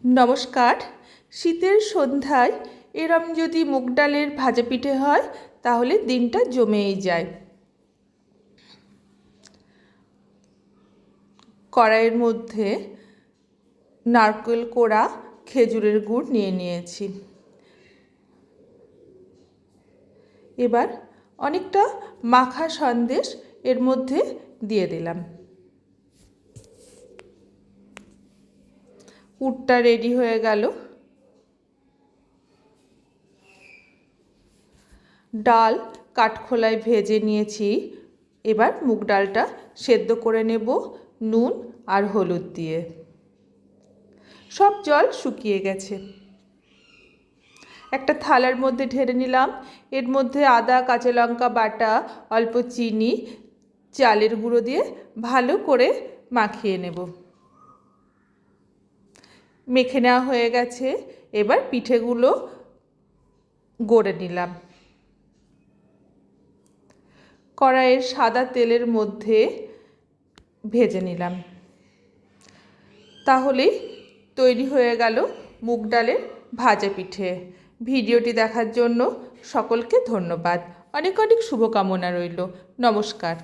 নমস্কার। শীতের সন্ধ্যায় এরম যদি মুগ ডালের ভাজা পিঠে হয় তাহলে দিনটা জমেই যায়। কড়াইয়ের মধ্যে নারকেল কোড়া খেজুরের গুড় নিয়ে নিয়েছি। এবার অনেকটা মাখা সন্দেশ এর মধ্যে দিয়ে দিলাম। পুরটা রেডি হয়ে গেল। ডাল কাঠখোলায় ভেজে নিয়েছি। এবার মুগ ডালটা সেদ্ধ করে নেব নুন আর হলুদ দিয়ে। সব জল শুকিয়ে গেছে। একটা থালার মধ্যে ঢেলে নিলাম। এর মধ্যে আদা কাঁচা লঙ্কা বাটা, অল্প চিনি, চালের গুঁড়ো দিয়ে ভালো করে মাখিয়ে নেব। মেখে নেওয়া হয়ে গেছে। এবার পিঠেগুলো গড়ে নিলাম। কড়াইয়ের সাদা তেলের মধ্যে ভেজে নিলাম। তাহলেই তৈরি হয়ে গেল মুগ ডালের ভাজা পিঠে। ভিডিওটি দেখার জন্য সকলকে ধন্যবাদ। অনেক অনেক শুভকামনা রইল। নমস্কার।